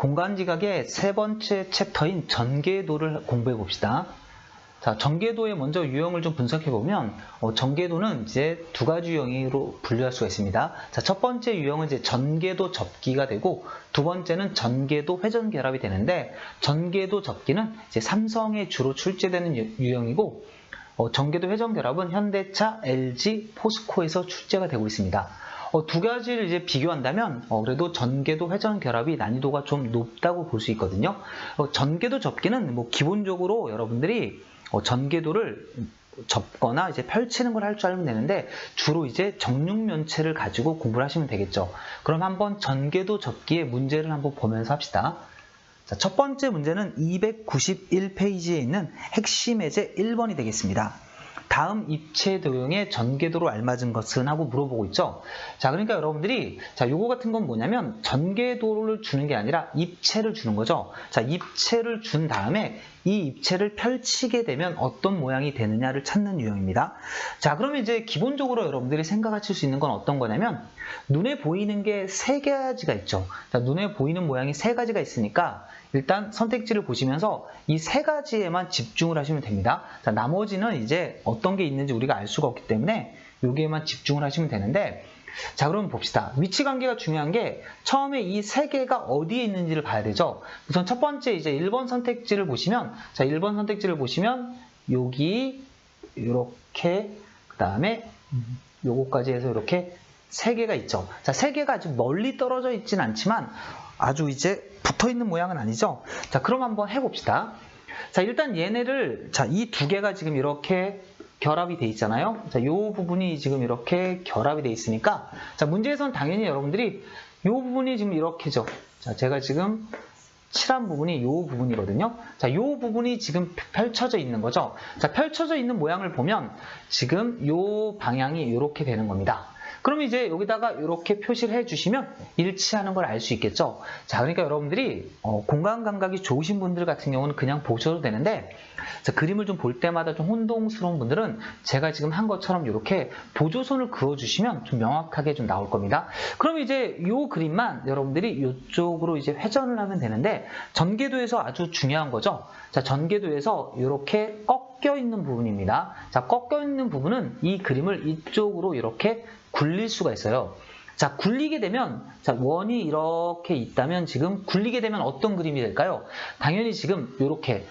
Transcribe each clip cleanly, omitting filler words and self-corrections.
공간지각의 세 번째 챕터인 전개도를 공부해 봅시다. 자, 전개도의 먼저 유형을 좀 분석해 보면 전개도는 이제 두 가지 유형으로 분류할 수가 있습니다. 자, 첫 번째 유형은 이제 전개도 접기가 되고 두 번째는 전개도 회전 결합이 되는데 전개도 접기는 이제 삼성에 주로 출제되는 유형이고 전개도 회전 결합은 현대차, LG, 포스코에서 출제가 되고 있습니다. 두 가지를 이제 비교한다면 그래도 전개도 회전 결합이 난이도가 좀 높다고 볼 수 있거든요. 전개도 접기는 뭐 기본적으로 여러분들이 전개도를 접거나 이제 펼치는 걸 할 줄 알면 되는데 주로 이제 정육면체를 가지고 공부를 하시면 되겠죠. 그럼 한번 전개도 접기의 문제를 한번 보면서 합시다. 자, 첫 번째 문제는 291페이지에 있는 핵심 예제 1번이 되겠습니다. 다음 입체 도형의 전개도로 알맞은 것은? 하고 물어보고 있죠. 자, 그러니까 여러분들이 요거 같은 건 뭐냐면 전개도를 주는 게 아니라 입체를 주는 거죠. 자, 입체를 준 다음에 이 입체를 펼치게 되면 어떤 모양이 되느냐를 찾는 유형입니다. 자, 그러면 이제 기본적으로 여러분들이 생각하실 수 있는 건 어떤 거냐면 눈에 보이는 게 세 가지가 있죠. 자, 눈에 보이는 모양이 세 가지가 있으니까 일단 선택지를 보시면서 이 세 가지에만 집중을 하시면 됩니다. 자, 나머지는 이제 어떤 게 있는지 우리가 알 수가 없기 때문에 여기에만 집중을 하시면 되는데, 자, 그럼 봅시다. 위치 관계가 중요한 게 처음에 이 세 개가 어디에 있는지를 봐야 되죠. 우선 첫 번째 이제 1번 선택지를 보시면, 자, 1번 선택지를 보시면 여기 이렇게, 그 다음에 요거까지 해서 이렇게 세 개가 있죠. 자, 세 개가 아주 멀리 떨어져 있진 않지만 아주 이제 붙어 있는 모양은 아니죠. 자, 그럼 한번 해봅시다. 자, 일단 얘네를, 자, 이 두 개가 지금 이렇게 결합이 돼 있잖아요. 자, 요 부분이 지금 이렇게 결합이 돼 있으니까, 자, 문제에서는 당연히 여러분들이 요 부분이 지금 이렇게죠. 자, 제가 지금 칠한 부분이 요 부분이거든요. 자, 요 부분이 지금 펼쳐져 있는 거죠. 자, 펼쳐져 있는 모양을 보면 지금 요 방향이 이렇게 되는 겁니다. 그럼 이제 여기다가 이렇게 표시를 해주시면 일치하는 걸 알 수 있겠죠. 자, 그러니까 여러분들이 공간 감각이 좋으신 분들 같은 경우는 그냥 보셔도 되는데, 자, 그림을 좀 볼 때마다 좀 혼동스러운 분들은 제가 지금 한 것처럼 이렇게 보조선을 그어주시면 좀 명확하게 좀 나올 겁니다. 그럼 이제 이 그림만 여러분들이 이쪽으로 이제 회전을 하면 되는데, 전개도에서 아주 중요한 거죠. 자, 전개도에서 이렇게 꺾여 있는 부분입니다. 자, 꺾여 있는 부분은 이 그림을 이쪽으로 이렇게 굴릴 수가 있어요. 자, 굴리게 되면, 자, 원이 이렇게 있다면 지금 굴리게 되면 어떤 그림이 될까요? 당연히 지금 이렇게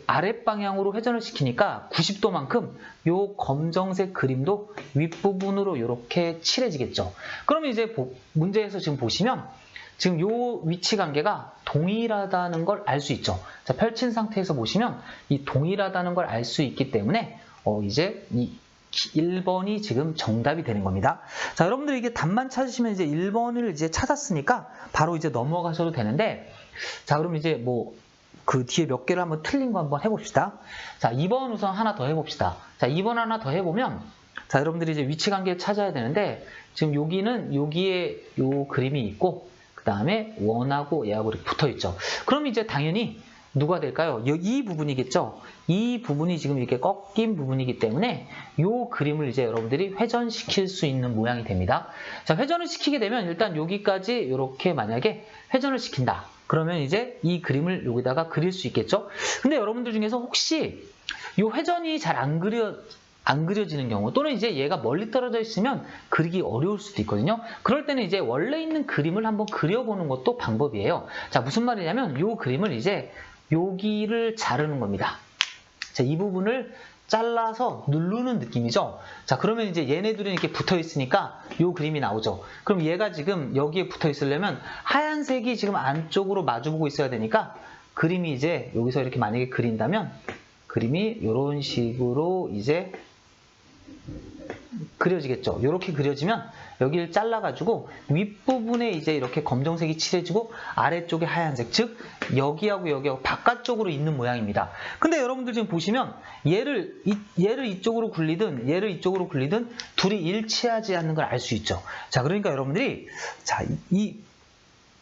아랫방향으로 회전을 시키니까 90도만큼 요 검정색 그림도 윗부분으로 이렇게 칠해지겠죠. 그러면 이제 문제에서 지금 보시면 지금 요 위치 관계가 동일하다는 걸 알 수 있죠. 자, 펼친 상태에서 보시면 이 동일하다는 걸 알 수 있기 때문에 이제 이 1번이 지금 정답이 되는 겁니다. 자, 여러분들 이게 답만 찾으시면 이제 1번을 이제 찾았으니까 바로 이제 넘어가셔도 되는데, 자, 그럼 이제 뭐 그 뒤에 몇 개를 한번 틀린 거 한번 해봅시다. 자, 2번 우선 하나 더 해봅시다. 자, 2번 하나 더 해보면, 자, 여러분들이 이제 위치 관계를 찾아야 되는데, 지금 여기는 여기에 요 그림이 있고, 그 다음에 원하고 얘하고 이렇게 붙어 있죠. 그럼 이제 당연히 누가 될까요? 이 부분이겠죠? 이 부분이 지금 이렇게 꺾인 부분이기 때문에 이 그림을 이제 여러분들이 회전시킬 수 있는 모양이 됩니다. 자, 회전을 시키게 되면 일단 여기까지 이렇게 만약에 회전을 시킨다. 그러면 이제 이 그림을 여기다가 그릴 수 있겠죠? 근데 여러분들 중에서 혹시 이 회전이 잘 안 그려지는 경우, 또는 이제 얘가 멀리 떨어져 있으면 그리기 어려울 수도 있거든요. 그럴 때는 이제 원래 있는 그림을 한번 그려보는 것도 방법이에요. 자, 무슨 말이냐면 이 그림을 이제 여기를 자르는 겁니다. 자, 이 부분을 잘라서 누르는 느낌이죠. 자, 그러면 이제 얘네들은 이렇게 붙어 있으니까 이 그림이 나오죠. 그럼 얘가 지금 여기에 붙어 있으려면 하얀색이 지금 안쪽으로 마주보고 있어야 되니까 그림이 이제 여기서 이렇게 만약에 그린다면 그림이 이런 식으로 이제 그려지겠죠. 이렇게 그려지면 여기를 잘라가지고 윗부분에 이제 이렇게 검정색이 칠해지고 아래쪽에 하얀색, 즉 여기하고 여기하고 바깥쪽으로 있는 모양입니다. 근데 여러분들 지금 보시면 얘를 이쪽으로 굴리든 얘를 이쪽으로 굴리든 둘이 일치하지 않는 걸 알 수 있죠. 자, 그러니까 여러분들이 자, 이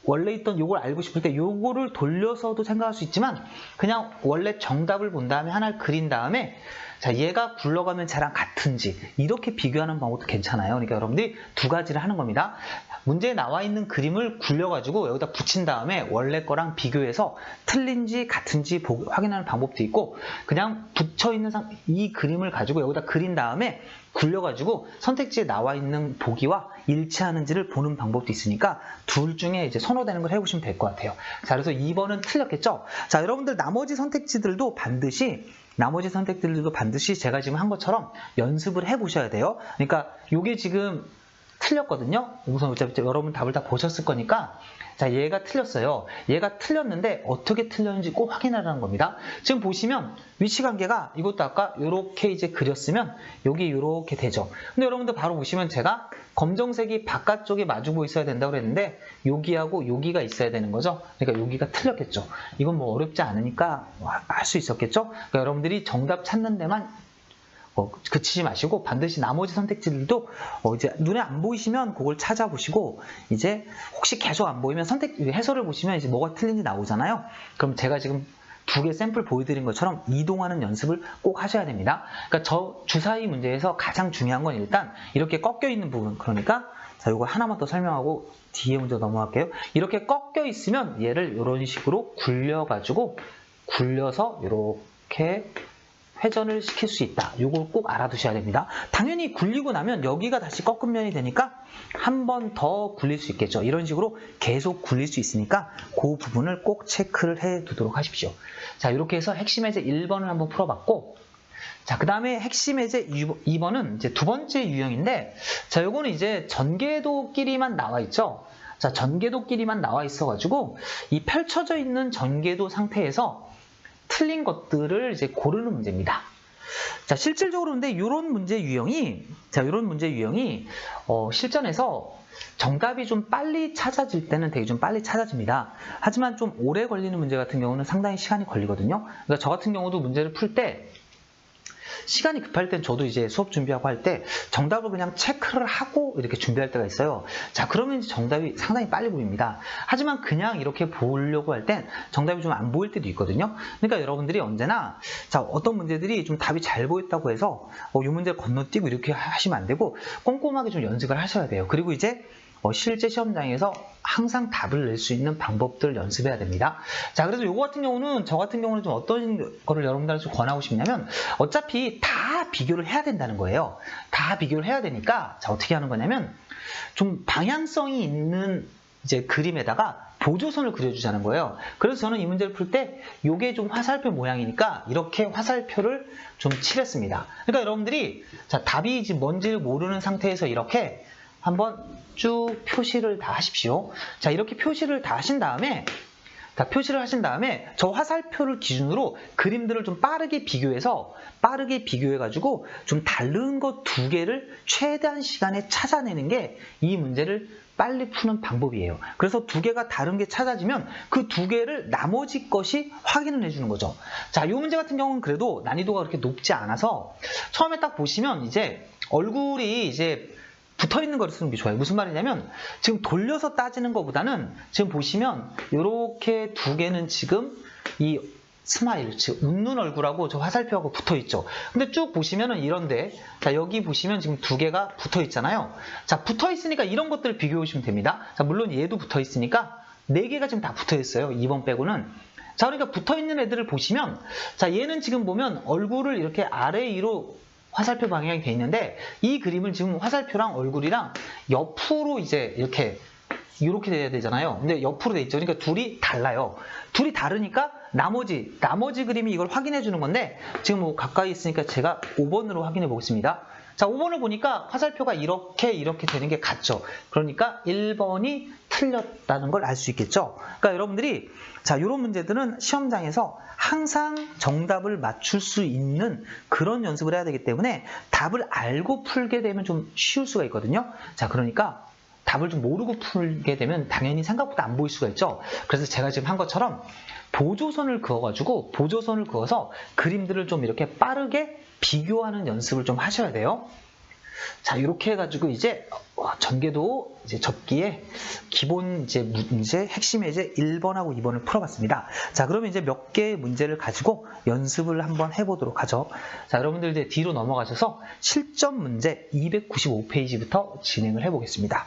원래 있던 요걸 알고 싶을 때 요거를 돌려서도 생각할 수 있지만 그냥 원래 정답을 본 다음에 하나를 그린 다음에 자, 얘가 굴러가면 쟤랑 같은지 이렇게 비교하는 방법도 괜찮아요. 그러니까 여러분들이 두 가지를 하는 겁니다. 문제에 나와 있는 그림을 굴려가지고 여기다 붙인 다음에 원래 거랑 비교해서 틀린지 같은지 확인하는 방법도 있고, 그냥 붙여있는 이 그림을 가지고 여기다 그린 다음에 굴려가지고 선택지에 나와 있는 보기와 일치하는지를 보는 방법도 있으니까 둘 중에 이제 선호되는 걸 해보시면 될 것 같아요. 자, 그래서 2번은 틀렸겠죠? 자, 여러분들 나머지 선택지들도 반드시 제가 지금 한 것처럼 연습을 해보셔야 돼요. 그러니까 이게 지금 틀렸거든요. 우선 여러분 답을 다 보셨을 거니까, 자, 얘가 틀렸어요. 얘가 틀렸는데 어떻게 틀렸는지 꼭 확인하라는 겁니다. 지금 보시면 위치관계가 이것도 아까 이렇게 이제 그렸으면 여기 이렇게 되죠. 근데 여러분들 바로 보시면 제가 검정색이 바깥쪽에 마주보고 있어야 된다고 그랬는데 여기하고 여기가 있어야 되는 거죠. 그러니까 여기가 틀렸겠죠. 이건 뭐 어렵지 않으니까 할 수 있었겠죠. 그러니까 여러분들이 정답 찾는 데만 그치지 마시고 반드시 나머지 선택지들도 이제 눈에 안 보이시면 그걸 찾아보시고, 이제 혹시 계속 안 보이면 해설을 보시면 이제 뭐가 틀린지 나오잖아요. 그럼 제가 지금 2개 샘플 보여드린 것처럼 이동하는 연습을 꼭 하셔야 됩니다. 그러니까 저 주사위 문제에서 가장 중요한 건 일단 이렇게 꺾여 있는 부분, 그러니까 자, 이거 하나만 더 설명하고 뒤에 문제 넘어갈게요. 이렇게 꺾여 있으면 얘를 이런 식으로 굴려서 이렇게 회전을 시킬 수 있다. 이걸 꼭 알아두셔야 됩니다. 당연히 굴리고 나면 여기가 다시 꺾은 면이 되니까 한 번 더 굴릴 수 있겠죠. 이런 식으로 계속 굴릴 수 있으니까 그 부분을 꼭 체크를 해 두도록 하십시오. 자, 이렇게 해서 핵심 해제 1번을 한번 풀어봤고, 자, 그 다음에 핵심 해제 2번은 이제 두 번째 유형인데, 자, 요거는 이제 전개도끼리만 나와 있죠. 자, 전개도끼리만 나와 있어가지고 이 펼쳐져 있는 전개도 상태에서 틀린 것들을 이제 고르는 문제입니다. 자, 실질적으로 근데 이런 문제 유형이 실전에서 정답이 좀 빨리 찾아질 때는 되게 좀 빨리 찾아집니다. 하지만 좀 오래 걸리는 문제 같은 경우는 상당히 시간이 걸리거든요. 그러니까 저 같은 경우도 문제를 풀 때 시간이 급할 땐 저도 이제 수업 준비하고 할 때 정답을 그냥 체크를 하고 이렇게 준비할 때가 있어요. 자, 그러면 이제 정답이 상당히 빨리 보입니다. 하지만 그냥 이렇게 보려고 할 땐 정답이 좀 안 보일 때도 있거든요. 그러니까 여러분들이 언제나, 자, 어떤 문제들이 좀 답이 잘 보였다고 해서 이 문제를 건너뛰고 이렇게 하시면 안 되고 꼼꼼하게 좀 연습을 하셔야 돼요. 그리고 이제 실제 시험장에서 항상 답을 낼 수 있는 방법들 연습해야 됩니다. 자, 그래서 저 같은 경우는 좀 어떤 거를 여러분들한테 좀 권하고 싶냐면, 어차피 다 비교를 해야 된다는 거예요. 다 비교를 해야 되니까, 자, 어떻게 하는 거냐면, 좀 방향성이 있는 이제 그림에다가 보조선을 그려주자는 거예요. 그래서 저는 이 문제를 풀 때 이게 좀 화살표 모양이니까 이렇게 화살표를 좀 칠했습니다. 그러니까 여러분들이, 자, 답이 지금 뭔지를 모르는 상태에서 이렇게 한번 쭉 표시를 다 하십시오. 자, 이렇게 표시를 다 하신 다음에 저 화살표를 기준으로 그림들을 좀 빠르게 비교해가지고 좀 다른 것 2개를 최대한 시간에 찾아내는 게 이 문제를 빨리 푸는 방법이에요. 그래서 2개가 다른 게 찾아지면 그 2개를 나머지 것이 확인을 해주는 거죠. 자, 이 문제 같은 경우는 그래도 난이도가 그렇게 높지 않아서 처음에 딱 보시면 이제 얼굴이 이제 붙어있는 거를 쓰는 게 좋아요. 무슨 말이냐면 지금 돌려서 따지는 것보다는 지금 보시면 이렇게 2개는 지금 이 스마일, 즉 웃는 얼굴하고 저 화살표하고 붙어있죠. 근데 쭉 보시면은 이런데, 자, 여기 보시면 지금 2개가 붙어있잖아요. 자, 붙어있으니까 이런 것들을 비교해 보시면 됩니다. 자, 물론 얘도 붙어있으니까 4개가 지금 다 붙어있어요. 2번 빼고는. 자, 그러니까 붙어있는 애들을 보시면, 자, 얘는 지금 보면 얼굴을 이렇게 아래 위로 화살표 방향이 돼 있는데, 이 그림을 지금 화살표랑 얼굴이랑 옆으로 이제 이렇게 돼야 되잖아요. 근데 옆으로 돼 있죠. 그러니까 둘이 달라요. 둘이 다르니까 나머지 그림이 이걸 확인해 주는 건데, 지금 뭐 가까이 있으니까 제가 5번으로 확인해 보겠습니다. 자, 5번을 보니까 화살표가 이렇게 되는 게 같죠. 그러니까 1번이 틀렸다는 걸 알 수 있겠죠. 그러니까 여러분들이, 자, 이런 문제들은 시험장에서 항상 정답을 맞출 수 있는 그런 연습을 해야 되기 때문에 답을 알고 풀게 되면 좀 쉬울 수가 있거든요. 자, 그러니까 답을 좀 모르고 풀게 되면 당연히 생각보다 안 보일 수가 있죠. 그래서 제가 지금 한 것처럼 보조선을 그어서 그림들을 좀 이렇게 빠르게 비교하는 연습을 좀 하셔야 돼요. 자, 이렇게 해가지고 이제 전개도 이제 접기에 기본 이제 문제 핵심 해제 1번하고 2번을 풀어봤습니다. 자, 그러면 이제 몇 개의 문제를 가지고 연습을 한번 해보도록 하죠. 자, 여러분들 이제 뒤로 넘어가셔서 실전 문제 295페이지부터 진행을 해보겠습니다.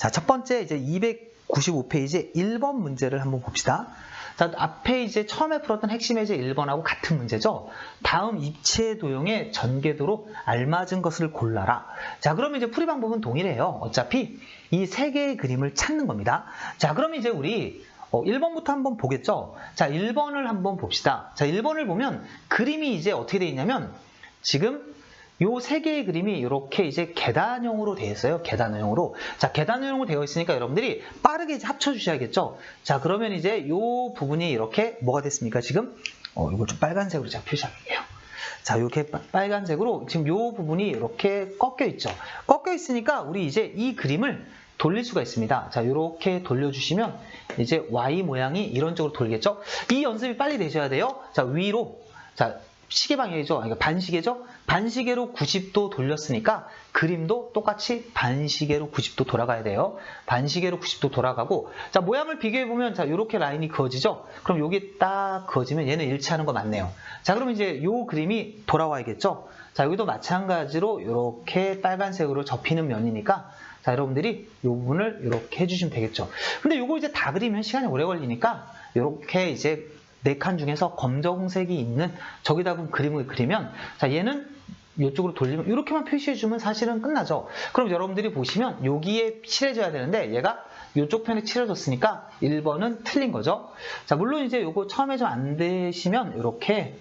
자, 첫 번째 이제 295페이지 1번 문제를 한번 봅시다. 자, 앞에 이제 처음에 풀었던 핵심 예제 1번하고 같은 문제죠. 다음 입체 도형의 전개도로 알맞은 것을 골라라. 자, 그러면 이제 풀이 방법은 동일해요. 어차피 이 세 개의 그림을 찾는 겁니다. 자, 그러면 이제 우리 1번부터 한번 보겠죠. 자, 1번을 한번 봅시다. 자, 1번을 보면 그림이 이제 어떻게 되어 있냐면 지금 요 세 개의 그림이 이렇게 이제 계단형으로 되어 있어요. 계단형으로. 자, 계단형으로 되어 있으니까 여러분들이 빠르게 이제 합쳐주셔야겠죠. 자, 그러면 이제 요 부분이 이렇게 뭐가 됐습니까? 지금 이걸 좀 빨간색으로 제가 표시할게요. 자, 이렇게 빨간색으로 지금 요 부분이 이렇게 꺾여 있죠. 꺾여 있으니까 우리 이제 이 그림을 돌릴 수가 있습니다. 자, 이렇게 돌려주시면 이제 Y 모양이 이런 쪽으로 돌겠죠. 이 연습이 빨리 되셔야 돼요. 자, 위로. 자, 시계 방향이죠. 그러니까 반시계죠. 반시계로 90도 돌렸으니까 그림도 똑같이 반시계로 90도 돌아가야 돼요. 반시계로 90도 돌아가고, 자, 모양을 비교해보면, 자, 요렇게 라인이 그어지죠? 그럼 요게 딱 그어지면 얘는 일치하는 거 맞네요. 자, 그러면 이제 요 그림이 돌아와야겠죠? 자, 여기도 마찬가지로 이렇게 빨간색으로 접히는 면이니까, 자, 여러분들이 요 부분을 이렇게 해주시면 되겠죠? 근데 요거 이제 다 그리면 시간이 오래 걸리니까, 요렇게 이제 4칸 중에서 검정색이 있는 저기다 그림을 그리면, 자, 얘는 이쪽으로 돌리면 이렇게만 표시해주면 사실은 끝나죠. 그럼 여러분들이 보시면 여기에 칠해줘야 되는데 얘가 이쪽 편에 칠해줬으니까 1번은 틀린 거죠. 자, 물론 이제 요거 처음에 좀 안 되시면 이렇게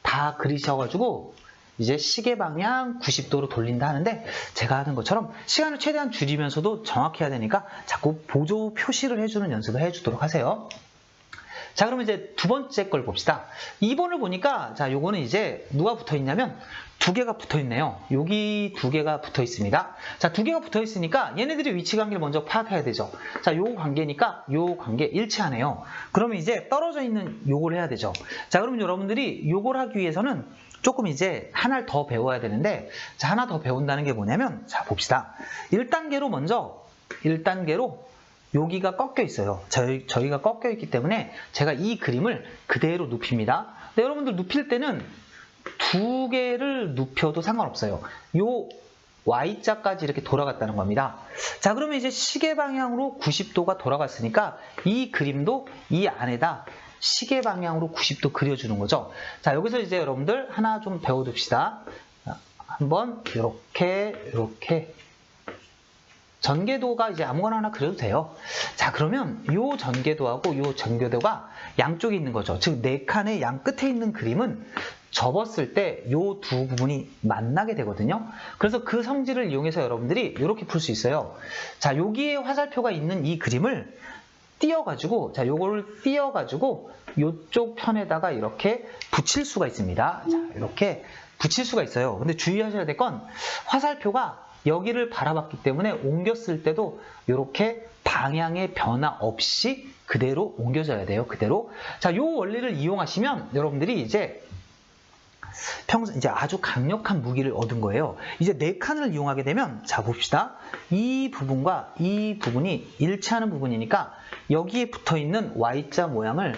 다 그리셔가지고 이제 시계 방향 90도로 돌린다 하는데, 제가 하는 것처럼 시간을 최대한 줄이면서도 정확히 해야 되니까 자꾸 보조 표시를 해주는 연습을 해주도록 하세요. 자, 그러면 이제 두 번째 걸 봅시다. 2번을 보니까, 자, 요거는 이제 누가 붙어 있냐면 두 개가 붙어 있네요. 여기 두 개가 붙어 있습니다. 자, 두 개가 붙어 있으니까 얘네들의 위치 관계를 먼저 파악해야 되죠. 자, 요 관계니까 요 관계 일치하네요. 그러면 이제 떨어져 있는 요걸 해야 되죠. 자, 그러면 여러분들이 요걸 하기 위해서는 조금 이제 하나를 더 배워야 되는데, 자, 하나 더 배운다는 게 뭐냐면, 자, 봅시다. 1단계로 먼저 1단계로 여기가 꺾여 있어요. 저희가 꺾여 있기 때문에 제가 이 그림을 그대로 눕힙니다. 근데 여러분들 눕힐 때는 두 개를 눕혀도 상관없어요. 요 Y자까지 이렇게 돌아갔다는 겁니다. 자, 그러면 이제 시계 방향으로 90도가 돌아갔으니까 이 그림도 이 안에다 시계 방향으로 90도 그려주는 거죠. 자, 여기서 이제 여러분들 하나 좀 배워둡시다. 한번 이렇게 전개도가 이제 아무거나 하나 그려도 돼요. 자, 그러면 요 전개도하고 요 전개도가 양쪽에 있는 거죠. 즉, 4칸의 양 끝에 있는 그림은 접었을 때 요 두 부분이 만나게 되거든요. 그래서 그 성질을 이용해서 여러분들이 이렇게 풀 수 있어요. 자, 여기에 화살표가 있는 이 그림을 띄어가지고, 자, 요거를 띄어가지고 요쪽 편에다가 이렇게 붙일 수가 있습니다. 자, 이렇게 붙일 수가 있어요. 근데 주의하셔야 될 건 화살표가 여기를 바라봤기 때문에 옮겼을 때도 이렇게 방향의 변화 없이 그대로 옮겨져야 돼요. 그대로. 자, 요 원리를 이용하시면 여러분들이 이제 이제 아주 강력한 무기를 얻은 거예요. 이제 4칸을 이용하게 되면, 자, 봅시다. 이 부분과 이 부분이 일치하는 부분이니까 여기에 붙어 있는 Y자 모양을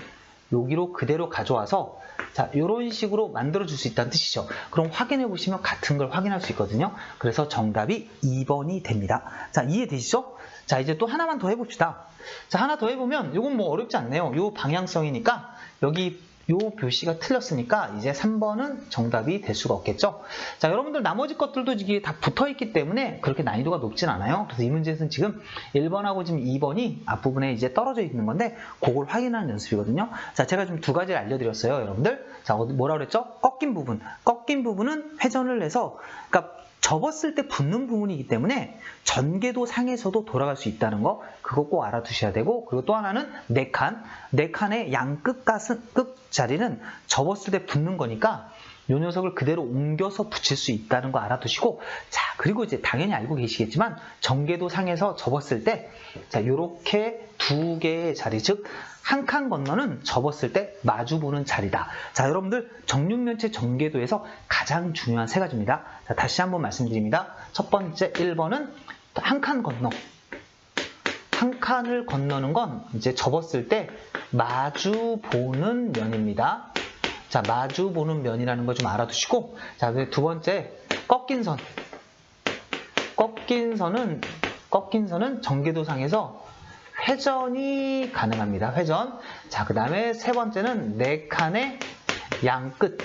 여기로 그대로 가져와서, 자, 이런 식으로 만들어줄 수 있다는 뜻이죠. 그럼 확인해 보시면 같은 걸 확인할 수 있거든요. 그래서 정답이 2번이 됩니다. 자, 이해되시죠? 자, 이제 또 하나만 더 해봅시다. 자, 하나 더 해보면 이건 뭐 어렵지 않네요. 요 방향성이니까 여기 요 표시가 틀렸으니까 이제 3번은 정답이 될 수가 없겠죠. 자, 여러분들 나머지 것들도 이게 다 붙어있기 때문에 그렇게 난이도가 높진 않아요. 그래서 이 문제에서는 지금 1번하고 지금 2번이 앞부분에 이제 떨어져 있는 건데 그걸 확인하는 연습이거든요. 자, 제가 좀 두 가지를 알려드렸어요, 여러분들. 자, 뭐라 그랬죠? 꺾인 부분. 꺾인 부분은 회전을 해서, 그러니까 접었을 때 붙는 부분이기 때문에 전개도 상에서도 돌아갈 수 있다는 거, 그거 꼭 알아두셔야 되고, 그리고 또 하나는 4칸의 양 끝 자리는 접었을 때 붙는 거니까 이 녀석을 그대로 옮겨서 붙일 수 있다는 거 알아두시고, 자, 그리고 이제 당연히 알고 계시겠지만 전개도 상에서 접었을 때, 자, 요렇게 두 개의 자리, 즉 한 칸 건너는 접었을 때 마주보는 자리다. 자, 여러분들 정육면체 전개도에서 가장 중요한 세 가지입니다. 자, 다시 한번 말씀드립니다. 첫 번째 1번은 한 칸 건너. 한 칸을 건너는 건 이제 접었을 때 마주보는 면입니다. 자, 마주보는 면이라는 거 좀 알아두시고, 자, 두 번째 꺾인 선. 꺾인 선은 꺾인 선은 전개도상에서 회전이 가능합니다. 회전. 자, 그 다음에 세 번째는 네 칸의 양끝.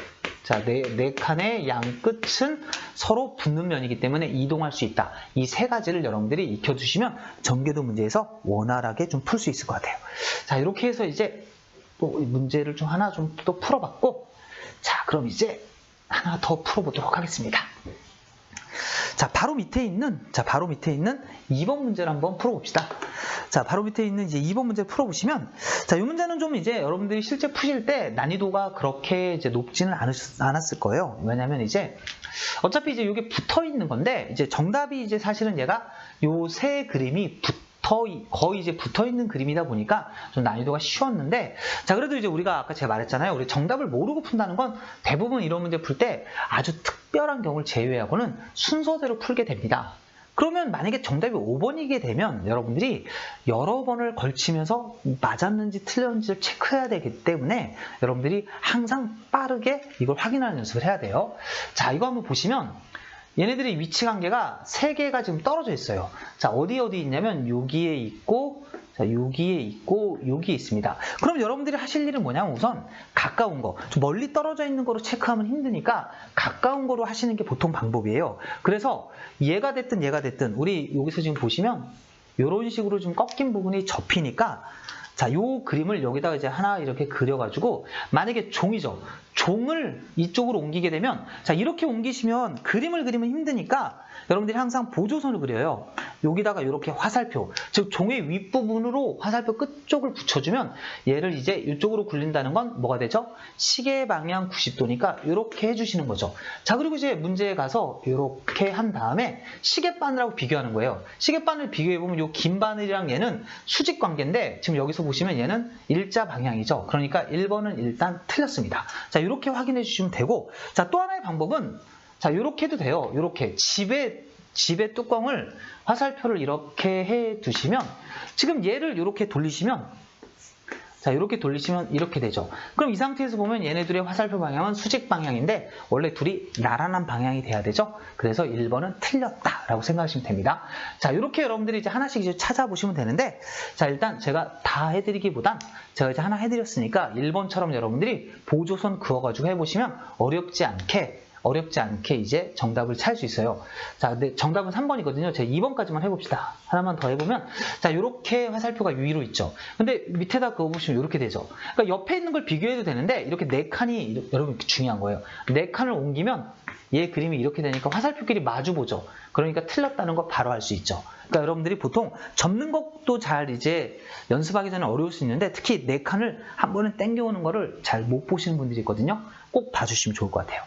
자, 네 칸의 양끝은 서로 붙는 면이기 때문에 이동할 수 있다. 이 세 가지를 여러분들이 익혀두시면 전개도 문제에서 원활하게 좀 풀 수 있을 것 같아요. 자, 이렇게 해서 이제 또 문제를 좀 하나 좀 또 풀어봤고, 자, 그럼 이제 하나 더 풀어보도록 하겠습니다. 자, 바로 밑에 있는 2번 문제를 한번 풀어봅시다. 자, 바로 밑에 있는 이제 2번 문제 풀어보시면, 자, 이 문제는 좀 이제 여러분들이 실제 푸실 때 난이도가 그렇게 이제 높지는 않았을 거예요. 왜냐면 이제 어차피 이제 이게 붙어 있는 건데, 이제 정답이 이제 사실은 얘가 요 세 그림이 거의 이제 붙어 있는 그림이다 보니까 좀 난이도가 쉬웠는데, 자, 그래도 이제 우리가 아까 제가 말했잖아요. 우리 정답을 모르고 푼다는 건 대부분 이런 문제 풀 때 아주 특별한 경우를 제외하고는 순서대로 풀게 됩니다. 그러면 만약에 정답이 5번이게 되면 여러분들이 여러 번을 걸치면서 맞았는지 틀렸는지를 체크해야 되기 때문에 여러분들이 항상 빠르게 이걸 확인하는 연습을 해야 돼요. 자, 이거 한번 보시면 얘네들의 위치 관계가 3개가 지금 떨어져 있어요. 자, 어디 있냐면 여기에 있고, 자, 여기에 있고, 여기에 있습니다. 그럼 여러분들이 하실 일은 뭐냐면 우선 가까운 거, 좀 멀리 떨어져 있는 거로 체크하면 힘드니까 가까운 거로 하시는 게 보통 방법이에요. 그래서 얘가 됐든 우리 여기서 지금 보시면 이런 식으로 좀 꺾인 부분이 접히니까, 자, 요 그림을 여기다가 이제 하나 이렇게 그려가지고, 만약에 종이죠. 종을 이쪽으로 옮기게 되면, 자, 이렇게 옮기시면 그림을 그리면 힘드니까 여러분들이 항상 보조선을 그려요. 여기다가 이렇게 화살표, 즉 종의 윗부분으로 화살표 끝쪽을 붙여주면 얘를 이제 이쪽으로 굴린다는 건 뭐가 되죠? 시계 방향 90도니까 이렇게 해주시는 거죠. 자, 그리고 이제 문제에 가서 이렇게 한 다음에 시계바늘하고 비교하는 거예요. 시계바늘 비교해보면 이 긴 바늘이랑 얘는 수직 관계인데, 지금 여기서 보시면 얘는 일자 방향이죠. 그러니까 1번은 일단 틀렸습니다. 자, 이렇게 확인해 주시면 되고, 자, 또 하나의 방법은, 자, 이렇게 해도 돼요. 이렇게 집의 뚜껑을 화살표를 이렇게 해 두시면, 지금 얘를 이렇게 돌리시면, 자, 이렇게 돌리시면 이렇게 되죠. 그럼 이 상태에서 보면 얘네들의 화살표 방향은 수직 방향인데 원래 둘이 나란한 방향이 돼야 되죠. 그래서 1번은 틀렸다라고 생각하시면 됩니다. 자, 이렇게 여러분들이 이제 하나씩 이제 찾아보시면 되는데, 자, 일단 제가 다 해드리기보단 제가 이제 하나 해드렸으니까 1번처럼 여러분들이 보조선 그어가지고 해보시면 어렵지 않게 이제 정답을 찾을 수 있어요. 자, 근데 정답은 3번이거든요. 제가 2번까지만 해봅시다. 하나만 더 해보면, 자, 이렇게 화살표가 위로 있죠. 근데 밑에다 그어보시면 이렇게 되죠. 그러니까 옆에 있는 걸 비교해도 되는데, 이렇게 4칸이 여러분 중요한 거예요. 4칸을 옮기면 얘 그림이 이렇게 되니까 화살표끼리 마주보죠. 그러니까 틀렸다는 거 바로 알 수 있죠. 그러니까 여러분들이 보통 접는 것도 잘 이제 연습하기 전에 어려울 수 있는데, 특히 4칸을 한 번에 당겨오는 거를 잘 못 보시는 분들이 있거든요. 꼭 봐주시면 좋을 것 같아요.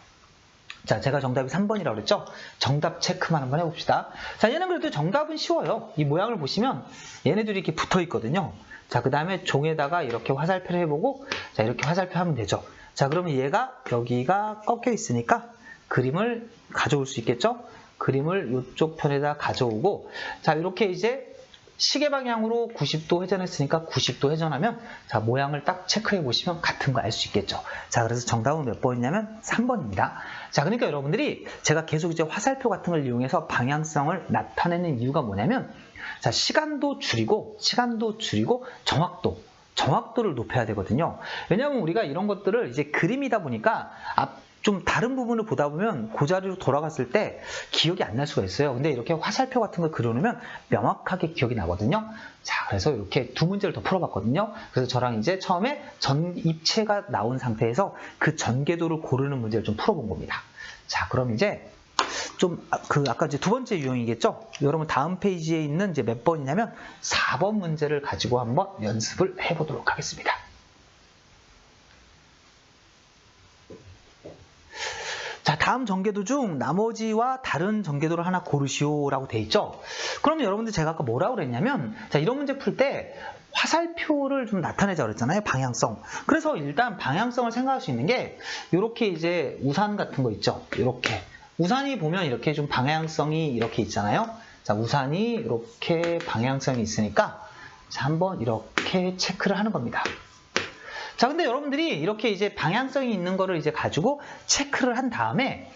자, 제가 정답이 3번이라고 그랬죠? 정답 체크만 한번 해봅시다. 자, 얘는 그래도 정답은 쉬워요. 이 모양을 보시면 얘네들이 이렇게 붙어 있거든요. 자, 그 다음에 종에다가 이렇게 화살표를 해보고, 자, 이렇게 화살표 하면 되죠. 자, 그러면 얘가 여기가 꺾여 있으니까 그림을 가져올 수 있겠죠? 그림을 이쪽 편에다 가져오고, 자, 이렇게 이제 시계 방향으로 90도 회전했으니까 90도 회전하면, 자, 모양을 딱 체크해 보시면 같은 거 알 수 있겠죠. 자, 그래서 정답은 몇 번이냐면 3번입니다. 자, 그러니까 여러분들이 제가 계속 이제 화살표 같은 걸 이용해서 방향성을 나타내는 이유가 뭐냐면, 자, 시간도 줄이고 정확도를 높여야 되거든요. 왜냐하면 우리가 이런 것들을 이제 그림이다 보니까 좀 다른 부분을 보다 보면 그 자리로 돌아갔을 때 기억이 안 날 수가 있어요. 근데 이렇게 화살표 같은 걸 그려놓으면 명확하게 기억이 나거든요. 자, 그래서 이렇게 두 문제를 더 풀어봤거든요. 그래서 저랑 이제 처음에 전 입체가 나온 상태에서 그 전개도를 고르는 문제를 좀 풀어본 겁니다. 자, 그럼 이제 좀 아까 이제 두 번째 유형이겠죠? 여러분 다음 페이지에 있는 이제 몇 번이냐면 4번 문제를 가지고 한번 연습을 해보도록 하겠습니다. 자, 다음 전개도 중 나머지와 다른 전개도를 하나 고르시오라고 돼 있죠. 그러면 여러분들 제가 아까 뭐라고 그랬냐면, 자, 이런 문제 풀 때 화살표를 좀 나타내자 그랬잖아요. 방향성. 그래서 일단 방향성을 생각할 수 있는 게 이렇게 이제 우산 같은 거 있죠. 이렇게 우산이 보면 이렇게 좀 방향성이 이렇게 있잖아요. 자, 우산이 이렇게 방향성이 있으니까, 자, 한번 이렇게 체크를 하는 겁니다. 자, 근데 여러분들이 이렇게 이제 방향성이 있는 거를 이제 가지고 체크를 한 다음에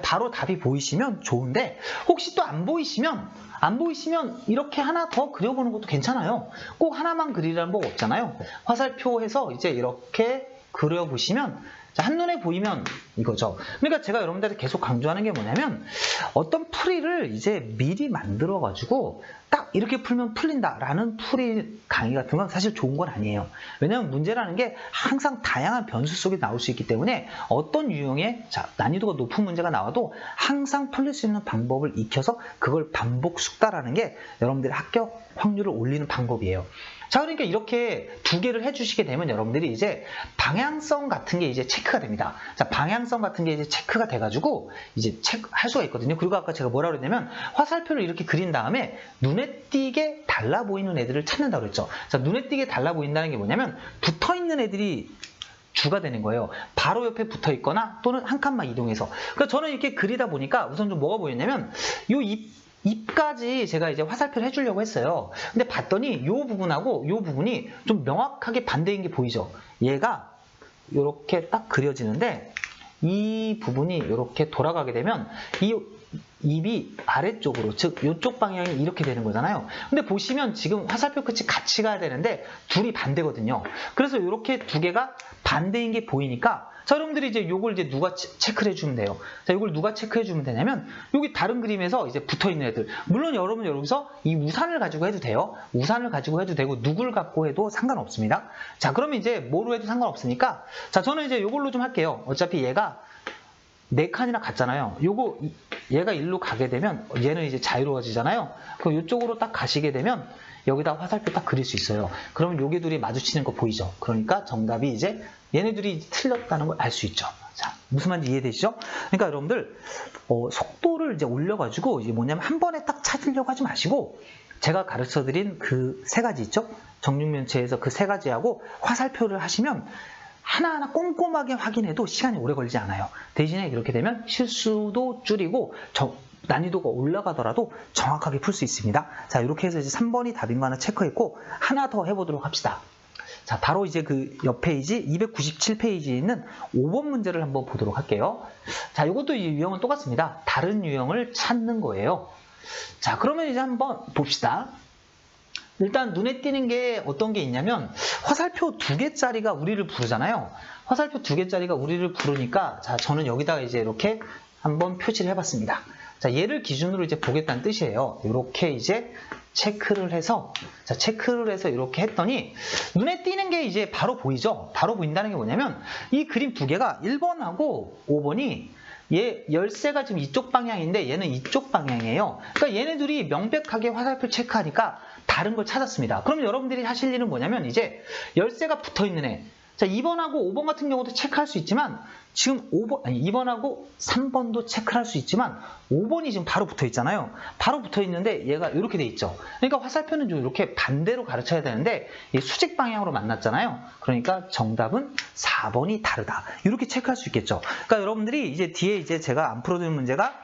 바로 답이 보이시면 좋은데, 혹시 또 안 보이시면 안 보이시면 이렇게 하나 더 그려보는 것도 괜찮아요. 꼭 하나만 그리라는 법 없잖아요. 화살표해서 이제 이렇게 그려보시면 자, 한눈에 보이면 이거죠. 그러니까 제가 여러분들한테 계속 강조하는 게 뭐냐면 어떤 풀이를 이제 미리 만들어가지고 딱 이렇게 풀면 풀린다라는 풀이 강의 같은 건 사실 좋은 건 아니에요. 왜냐하면 문제라는 게 항상 다양한 변수 속에 나올 수 있기 때문에 어떤 유형의 난이도가 높은 문제가 나와도 항상 풀릴 수 있는 방법을 익혀서 그걸 반복 숙달하는 게 여러분들의 합격 확률을 올리는 방법이에요. 자, 그러니까 이렇게 두 개를 해주시게 되면 여러분들이 이제 방향성 같은 게 이제 체크가 됩니다. 자, 방향성 같은 게 이제 체크가 돼가지고 이제 체크할 수가 있거든요. 그리고 아까 제가 뭐라고 그랬냐면 화살표를 이렇게 그린 다음에 눈에 띄게 달라 보이는 애들을 찾는다고 그랬죠. 자, 눈에 띄게 달라 보인다는 게 뭐냐면 붙어 있는 애들이 주가 되는 거예요. 바로 옆에 붙어 있거나 또는 한 칸만 이동해서. 그러니까 저는 이렇게 그리다 보니까 우선 좀 뭐가 보였냐면 요 입까지 제가 이제 화살표를 해주려고 했어요. 근데 봤더니 이 부분하고 이 부분이 좀 명확하게 반대인 게 보이죠? 얘가 이렇게 딱 그려지는데 이 부분이 이렇게 돌아가게 되면 이 입이 아래쪽으로, 즉 이쪽 방향이 이렇게 되는 거잖아요. 근데 보시면 지금 화살표 끝이 같이 가야 되는데 둘이 반대거든요. 그래서 이렇게 두 개가 반대인 게 보이니까 자, 여러분들이 이제 요걸 이제 누가 체크를 해주면 돼요. 자, 요걸 누가 체크해 주면 되냐면 여기 다른 그림에서 이제 붙어 있는 애들. 물론 여러분 여기서 이 우산을 가지고 해도 돼요. 우산을 가지고 해도 되고 누굴 갖고 해도 상관없습니다. 자, 그러면 이제 뭐로 해도 상관없으니까 자, 저는 이제 요걸로 좀 할게요. 어차피 얘가 4칸이나 갔잖아요. 얘가 일로 가게 되면 얘는 이제 자유로워지잖아요. 그럼 이쪽으로 딱 가시게 되면 여기다 화살표 딱 그릴 수 있어요. 그러면 요게 둘이 마주치는 거 보이죠? 그러니까 정답이 이제 얘네들이 틀렸다는 걸 알 수 있죠. 자, 무슨 말인지 이해되시죠? 그러니까 여러분들 속도를 이제 올려가지고 이게 뭐냐면 한 번에 딱 찾으려고 하지 마시고 제가 가르쳐드린 그 3가지 있죠? 정육면체에서 그 3가지하고 화살표를 하시면 하나하나 꼼꼼하게 확인해도 시간이 오래 걸리지 않아요. 대신에 이렇게 되면 실수도 줄이고 난이도가 올라가더라도 정확하게 풀 수 있습니다. 자, 이렇게 해서 이제 3번이 답인 거 하나 체크했고 하나 더 해보도록 합시다. 자, 바로 이제 그 옆 페이지 297페이지에 있는 5번 문제를 한번 보도록 할게요. 자, 이것도 유형은 똑같습니다. 다른 유형을 찾는 거예요. 자, 그러면 이제 한번 봅시다. 일단 눈에 띄는 게 어떤 게 있냐면 화살표 2개짜리가 우리를 부르잖아요. 화살표 2개짜리가 우리를 부르니까 자, 저는 여기다가 이제 이렇게 한번 표시를 해봤습니다. 자, 얘를 기준으로 이제 보겠다는 뜻이에요. 이렇게 이제 체크를 해서 이렇게 했더니 눈에 띄는 게 이제 바로 보이죠? 바로 보인다는 게 뭐냐면 이 그림 2개가 1번하고 5번이 얘 열쇠가 지금 이쪽 방향인데 얘는 이쪽 방향이에요. 그러니까 얘네들이 명백하게 화살표 체크하니까 다른 걸 찾았습니다. 그럼 여러분들이 하실 일은 뭐냐면 이제 열쇠가 붙어 있는 애. 자, 2번하고 5번 같은 경우도 체크할 수 있지만 지금 2번하고 3번도 체크할 수 있지만 5번이 지금 바로 붙어 있잖아요. 바로 붙어 있는데 얘가 이렇게 돼 있죠. 그러니까 화살표는 좀 이렇게 반대로 가르쳐야 되는데 수직 방향으로 만났잖아요. 그러니까 정답은 4번이 다르다. 이렇게 체크할 수 있겠죠. 그러니까 여러분들이 이제 뒤에 이제 제가 안 풀어드린 문제가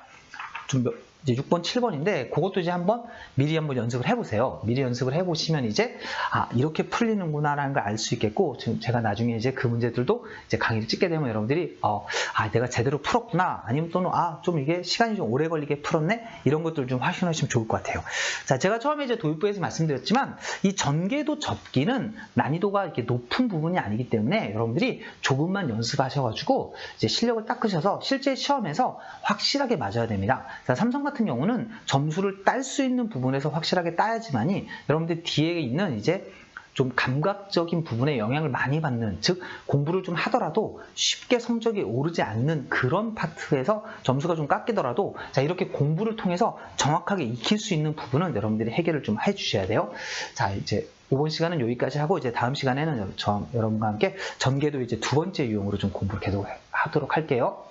좀 이제 6번, 7번인데 그것도 이제 미리 한번 연습을 해보세요. 미리 연습을 해보시면 이제 이렇게 풀리는구나라는 걸 알 수 있겠고 지금 제가 나중에 이제 그 문제들도 이제 강의를 찍게 되면 여러분들이 내가 제대로 풀었구나 아니면 또는 좀 이게 시간이 좀 오래 걸리게 풀었네 이런 것들 좀 확인하시면 좋을 것 같아요. 자, 제가 처음에 이제 도입부에서 말씀드렸지만 이 전개도 접기는 난이도가 이렇게 높은 부분이 아니기 때문에 여러분들이 조금만 연습하셔가지고 이제 실력을 닦으셔서 실제 시험에서 확실하게 맞아야 됩니다. 자, 삼성 같은 경우는 점수를 딸 수 있는 부분에서 확실하게 따야지만이 여러분들 뒤에 있는 이제 좀 감각적인 부분에 영향을 많이 받는, 즉 공부를 좀 하더라도 쉽게 성적이 오르지 않는 그런 파트에서 점수가 좀 깎이더라도 자, 이렇게 공부를 통해서 정확하게 익힐 수 있는 부분은 여러분들이 해결을 좀 해주셔야 돼요. 자, 이제 5번 시간은 여기까지 하고 이제 다음 시간에는 여러분과 함께 전개도 이제 2번째 유형으로 좀 공부를 계속 하도록 할게요.